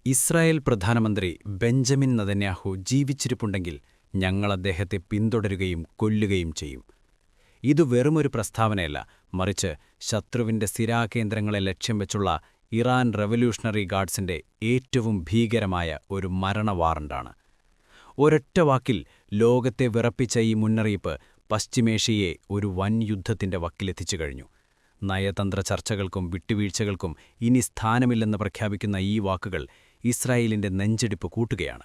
Israel പ്രധാനമന്ത്രി Benjamin Netanyahu ജീവിച്ചിരിപ്പുണ്ടെങ്കിൽ ഞങ്ങൾ അദ്ദേഹത്തെ പിന്തുടരുകയും കൊല്ലുകയും ചെയ്യും. ഇതു വെറുമൊരു പ്രസ്താവനയല്ല, മറിച്ച് ശത്രുവിന്റെ സ്ഥിരാകേന്ദ്രങ്ങളെ ലക്ഷ്യം വെച്ചുള്ള ഇറാൻ റവല്യൂഷണറി ഗാർഡ്സിന്റെ ഏറ്റവും ഭീകരമായ ഒരു മരണവാറണ്ടാണ്. ഒരൊറ്റ വാക്കിൽ ലോകത്തെ വിറപ്പിച്ച ഈ മുന്നറിയിപ്പ് പശ്ചിമേഷ്യയെ ഒരു വൻ യുദ്ധത്തിന്റെ വക്കിലെത്തിച്ചു കഴിഞ്ഞു. നയതന്ത്ര ചർച്ചകൾക്കും വിട്ടുവീഴ്ചകൾക്കും ഇനി സ്ഥാനമില്ലെന്ന് പ്രഖ്യാപിക്കുന്ന ഈ വാക്കുകൾ ഇസ്രായേലിന്റെ നെഞ്ചിടിപ്പ് കൂട്ടുകയാണ്.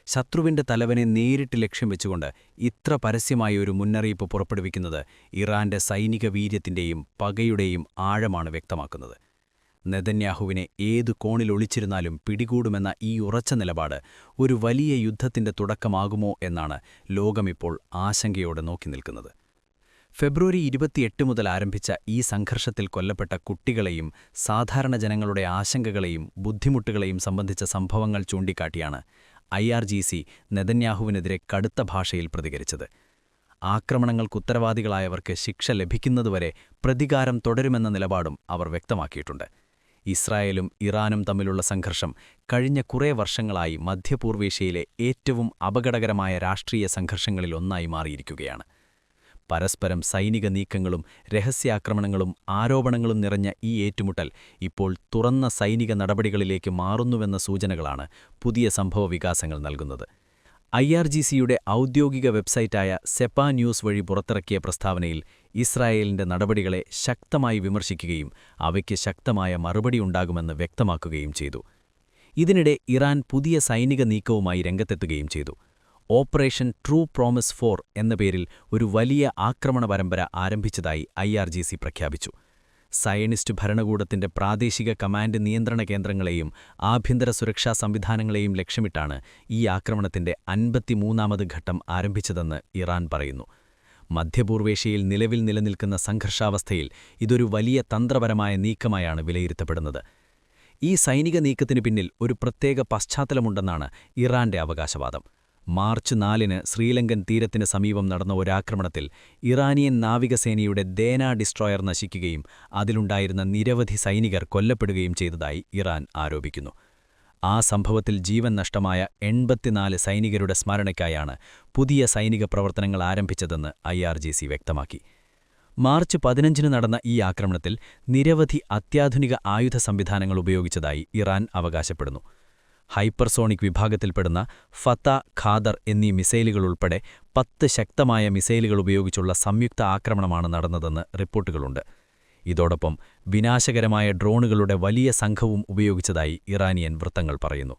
ശത്രുവിന്റെ തലവനെ നേരിട്ട് ലക്ഷ്യം വെച്ചുകൊണ്ട് ഇത്ര പരസ്യമായ ഒരു മുന്നറിയിപ്പ് പുറപ്പെടുവിക്കുന്നത് ഇറാന്റെ സൈനിക വീര്യത്തിന്റെയും പകയുടെയും ആഴമാണ് വ്യക്തമാക്കുന്നത്. നെതന്യാഹുവിനെ ഏതു കോണിൽ ഒളിച്ചിരുന്നാലും പിടികൂടുമെന്ന ഈ ഉറച്ച നിലപാട് ഒരു വലിയ യുദ്ധത്തിന്റെ തുടക്കമാകുമോ എന്നാണ് ലോകമിപ്പോൾ ആശങ്കയോടെ നോക്കി നിൽക്കുന്നത്. ഫെബ്രുവരി 28 മുതൽ ആരംഭിച്ച ഈ സംഘർഷത്തിൽ കൊല്ലപ്പെട്ട കുട്ടികളെയും സാധാരണ ജനങ്ങളുടെ ആശങ്കകളെയും ബുദ്ധിമുട്ടുകളെയും സംബന്ധിച്ച സംഭവങ്ങൾ ചൂണ്ടിക്കാട്ടിയാണ് IRGC നെതന്യാഹുവിനെതിരെ കടുത്ത ഭാഷയിൽ പ്രതികരിച്ചത്. ആക്രമണങ്ങൾക്കുത്തരവാദികളായവർക്ക് ശിക്ഷ ലഭിക്കുന്നതുവരെ പ്രതികാരം തുടരുമെന്ന നിലപാടും അവർ വ്യക്തമാക്കിയിട്ടുണ്ട്. ഇസ്രായേലും ഇറാനും തമ്മിലുള്ള സംഘർഷം കഴിഞ്ഞ കുറേ വർഷങ്ങളായി മധ്യപൂർവേഷ്യയിലെ ഏറ്റവും അപകടകരമായ രാഷ്ട്രീയ സംഘർഷങ്ങളിലൊന്നായി മാറിയിരിക്കുകയാണ്. പരസ്പരം സൈനിക നീക്കങ്ങളും രഹസ്യാക്രമണങ്ങളും ആരോപണങ്ങളും നിറഞ്ഞ ഈ ഏറ്റുമുട്ടൽ ഇപ്പോൾ തുറന്ന സൈനിക നടപടികളിലേക്ക് മാറുന്നുവെന്ന സൂചനകളാണ് പുതിയ സംഭവവികാസങ്ങൾ നൽകുന്നത്. IRGCയുടെ ഔദ്യോഗിക വെബ്സൈറ്റായ സെപ ന്യൂസ് വഴി പുറത്തിറക്കിയ പ്രസ്താവനയിൽ ഇസ്രായേലിന്റെ നടപടികളെ ശക്തമായി വിമർശിക്കുകയും അവയ്ക്ക് ശക്തമായ മറുപടിയുണ്ടാകുമെന്ന് വ്യക്തമാക്കുകയും ചെയ്തു. ഇതിനിടെ ഇറാൻ പുതിയ സൈനിക നീക്കവുമായി രംഗത്തെത്തുകയും ചെയ്തു. ഓപ്പറേഷൻ ട്രൂ പ്രോമിസ് 4 എന്ന പേരിൽ ഒരു വലിയ ആക്രമണ പരമ്പര ആരംഭിച്ചതായി IRGC പ്രഖ്യാപിച്ചു. സയനിസ്റ്റ് ഭരണകൂടത്തിന്റെ പ്രാദേശിക കമാൻഡ് നിയന്ത്രണ കേന്ദ്രങ്ങളെയും ആഭ്യന്തര സുരക്ഷാ സംവിധാനങ്ങളെയും ലക്ഷ്യമിട്ടാണ് ഈ ആക്രമണത്തിന്റെ 53ാമത് ഘട്ടം ആരംഭിച്ചതെന്ന് ഇറാൻ പറയുന്നു. മധ്യപൂർവേഷ്യയിൽ നിലവിൽ നിലനിൽക്കുന്ന സംഘർഷാവസ്ഥയിൽ ഇതൊരു വലിയ തന്ത്രപരമായ നീക്കമായാണ് വിലയിരുത്തപ്പെടുന്നത്. ഈ സൈനിക നീക്കത്തിനു പിന്നിൽ ഒരു പ്രത്യേക പശ്ചാത്തലമുണ്ടെന്നാണ് ഇറാന്റെ അവകാശവാദം. മാർച്ച് 4-ന് ശ്രീലങ്കൻ തീരത്തിന് സമീപം നടന്ന ഒരാക്രമണത്തിൽ ഇറാനിയൻ നാവികസേനയുടെ ദേന ഡിസ്ട്രോയർ നശിക്കുകയും അതിലുണ്ടായിരുന്ന നിരവധി സൈനികർ കൊല്ലപ്പെടുകയും ചെയ്തതായി ഇറാൻ ആരോപിക്കുന്നു. ആ സംഭവത്തിൽ ജീവൻ നഷ്ടമായ 84 സൈനികരുടെ സ്മരണയ്ക്കായാണ് പുതിയ സൈനിക പ്രവർത്തനങ്ങൾ ആരംഭിച്ചതെന്ന് IRGC വ്യക്തമാക്കി. മാർച്ച് 15-ന് നടന്ന ഈ ആക്രമണത്തിൽ നിരവധി അത്യാധുനിക ആയുധ സംവിധാനങ്ങൾ ഉപയോഗിച്ചതായി ഇറാൻ അവകാശപ്പെടുന്നു. ഹൈപ്പർസോണിക് വിഭാഗത്തിൽപ്പെടുന്ന ഫത്ത, ഖാദർ എന്നീ മിസൈലുകളുൾപ്പെടെ 10 ശക്തമായ മിസൈലുകൾ ഉപയോഗിച്ചുള്ള സംയുക്ത ആക്രമണമാണ് നടന്നതെന്ന് റിപ്പോർട്ടുകളുണ്ട്. ഇതോടൊപ്പം വിനാശകരമായ ഡ്രോണുകളുടെ വലിയ സംഘവും ഉപയോഗിച്ചതായി ഇറാനിയൻ വൃത്തങ്ങൾ പറയുന്നു.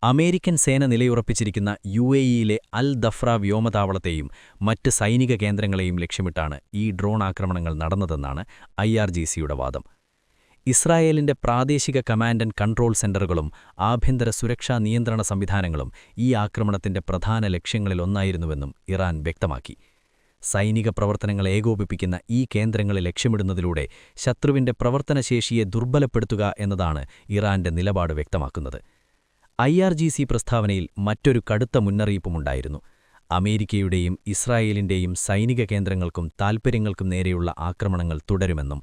അമേരിക്കൻ സേന നിലയുറപ്പിച്ചിരിക്കുന്ന UAEയിലെ അൽ ദഫ്ര വ്യോമതാവളത്തെയും മറ്റ് സൈനിക കേന്ദ്രങ്ങളെയും ലക്ഷ്യമിട്ടാണ് ഈ ഡ്രോൺ ആക്രമണങ്ങൾ നടന്നതെന്നാണ് IRGCയുടെ വാദം. ഇസ്രായേലിന്റെ പ്രാദേശിക കമാൻഡ് ആൻഡ് കൺട്രോൾ സെന്ററുകളും ആഭ്യന്തര സുരക്ഷാ നിയന്ത്രണ സംവിധാനങ്ങളും ഈ ആക്രമണത്തിന്റെ പ്രധാന ലക്ഷ്യങ്ങളിലൊന്നായിരുന്നുവെന്നും ഇറാൻ വ്യക്തമാക്കി. സൈനിക പ്രവർത്തനങ്ങൾ ഏകോപിപ്പിക്കുന്ന ഈ കേന്ദ്രങ്ങളെ ലക്ഷ്യമിടുന്നതിലൂടെ ശത്രുവിന്റെ പ്രവർത്തനശേഷിയെ ദുർബലപ്പെടുത്തുക എന്നതാണ് ഇറാന്റെ നിലപാട് വ്യക്തമാക്കുന്നത്. IRGC പ്രസ്താവനയിൽ മറ്റൊരു കടുത്ത മുന്നറിയിപ്പുമുണ്ടായിരുന്നു. അമേരിക്കയുടെയും ഇസ്രായേലിന്റെയും സൈനിക കേന്ദ്രങ്ങൾക്കും താൽപ്പര്യങ്ങൾക്കും നേരെയുള്ള ആക്രമണങ്ങൾ തുടരുമെന്നും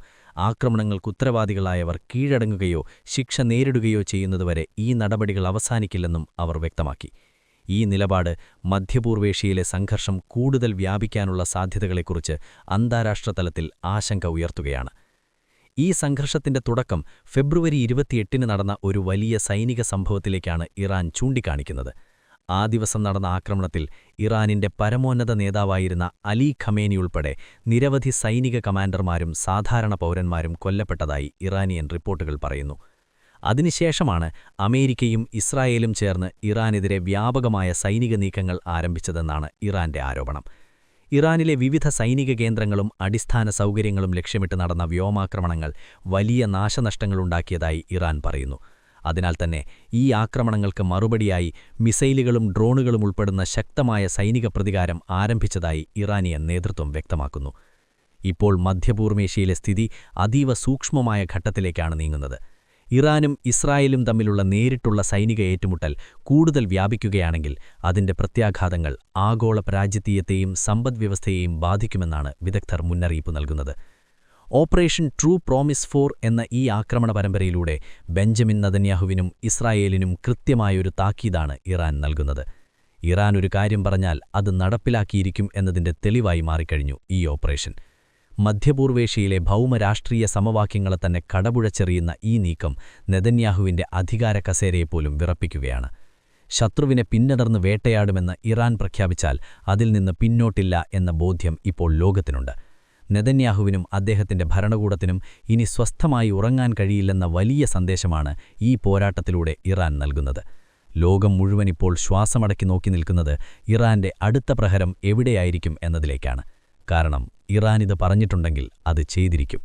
ആക്രമണങ്ങൾക്കുത്തരവാദികളായവർ കീഴടങ്ങുകയോ ശിക്ഷ നേരിടുകയോ ചെയ്യുന്നതുവരെ ഈ നടപടികൾ അവസാനിക്കില്ലെന്നും അവർ വ്യക്തമാക്കി. ഈ നിലപാട് മധ്യപൂർവേഷ്യയിലെ സംഘർഷം കൂടുതൽ വ്യാപിക്കാനുള്ള സാധ്യതകളെക്കുറിച്ച് അന്താരാഷ്ട്ര തലത്തിൽ ആശങ്ക ഉയർത്തുകയാണ്. ഈ സംഘർഷത്തിന്റെ തുടക്കം ഫെബ്രുവരി 28-ന് നടന്ന ഒരു വലിയ സൈനിക സംഭവത്തിലേക്കാണ് ഇറാൻ ചൂണ്ടിക്കാണിക്കുന്നത്. ആ ദിവസം നടന്ന ആക്രമണത്തിൽ ഇറാനിന്റെ പരമോന്നത നേതാവായിരുന്ന അലി ഖമേനി ഉൾപ്പെടെ നിരവധി സൈനിക കമാൻഡർമാരും സാധാരണ പൗരന്മാരും കൊല്ലപ്പെട്ടതായി ഇറാനിയൻ റിപ്പോർട്ടുകൾ പറയുന്നു. അതിനുശേഷമാണ് അമേരിക്കയും ഇസ്രായേലും ചേർന്ന് ഇറാനെതിരെ വ്യാപകമായ സൈനിക നീക്കങ്ങൾ ആരംഭിച്ചതെന്നാണ് ഇറാന്റെ ആരോപണം. ഇറാനിലെ വിവിധ സൈനിക കേന്ദ്രങ്ങളും അടിസ്ഥാന സൗകര്യങ്ങളും ലക്ഷ്യമിട്ട് നടന്ന വ്യോമാക്രമണങ്ങൾ വലിയ നാശനഷ്ടങ്ങളുണ്ടാക്കിയതായി ഇറാൻ പറയുന്നു. അതിനാൽ തന്നെ ഈ ആക്രമണങ്ങൾക്ക് മറുപടിയായി മിസൈലുകളും ഡ്രോണുകളും ഉൾപ്പെടുന്ന ശക്തമായ സൈനിക പ്രതികാരം ആരംഭിച്ചതായി ഇറാനിയൻ നേതൃത്വം വ്യക്തമാക്കുന്നു. ഇപ്പോൾ മധ്യപൂർവേഷ്യയിലെ സ്ഥിതി അതീവ സൂക്ഷ്മമായ ഘട്ടത്തിലേക്കാണ് നീങ്ങുന്നത്. ഇറാനും ഇസ്രായേലും തമ്മിലുള്ള നേരിട്ടുള്ള സൈനിക ഏറ്റുമുട്ടൽ കൂടുതൽ വ്യാപിക്കുകയാണെങ്കിൽ അതിന്റെ പ്രത്യാഘാതങ്ങൾ ആഗോള രാജ്യതീയത്തെയും സമ്പദ്വ്യവസ്ഥയെയും ബാധിക്കുമെന്നാണ് വിദഗ്ധർ മുന്നറിയിപ്പ് നൽകുന്നത്. ഓപ്പറേഷൻ ട്രൂ പ്രോമിസ് 4 എന്ന ഈ ആക്രമണ പരമ്പരയിലൂടെ ബെഞ്ചമിൻ നെതന്യാഹുവിനും ഇസ്രായേലിനും കൃത്യമായൊരു താക്കീതാണ് ഇറാൻ നൽകുന്നത്. ഇറാൻ ഒരു കാര്യം പറഞ്ഞാൽ അത് നടപ്പിലാക്കിയിരിക്കും എന്നതിന്റെ തെളിവായി മാറിക്കഴിഞ്ഞു ഈ ഓപ്പറേഷൻ. മധ്യപൂർവേഷ്യയിലെ ഭൗമരാഷ്ട്രീയ സമവാക്യങ്ങളെ തന്നെ കടപുഴച്ചെറിയുന്ന ഈ നീക്കം നെതന്യാഹുവിന്റെ അധികാര കസേരയെപ്പോലും വിറപ്പിക്കുകയാണ്. ശത്രുവിനെ പിന്നടർന്ന് വേട്ടയാടുമെന്ന് ഇറാൻ പ്രഖ്യാപിച്ചാൽ അതിൽ നിന്ന് പിന്നോട്ടില്ല എന്ന ബോധ്യം ഇപ്പോൾ ലോകത്തിനുണ്ട്. നെതന്യാഹുവിനും അദ്ദേഹത്തിന്റെ ഭരണകൂടത്തിനും ഇനി സ്വസ്ഥമായി ഉറങ്ങാൻ കഴിയില്ലെന്ന വലിയ സന്ദേശമാണ് ഈ പോരാട്ടത്തിലൂടെ ഇറാൻ നൽകുന്നത്. ലോകം മുഴുവൻ ഇപ്പോൾ ശ്വാസമടക്കി നോക്കി നിൽക്കുന്നത് ഇറാന്റെ അടുത്ത പ്രഹരം എവിടെയായിരിക്കും എന്നതിലേക്കാണ്. കാരണം ഇറാനിത് പറഞ്ഞിട്ടുണ്ടെങ്കിൽ അത് ചെയ്തിരിക്കും.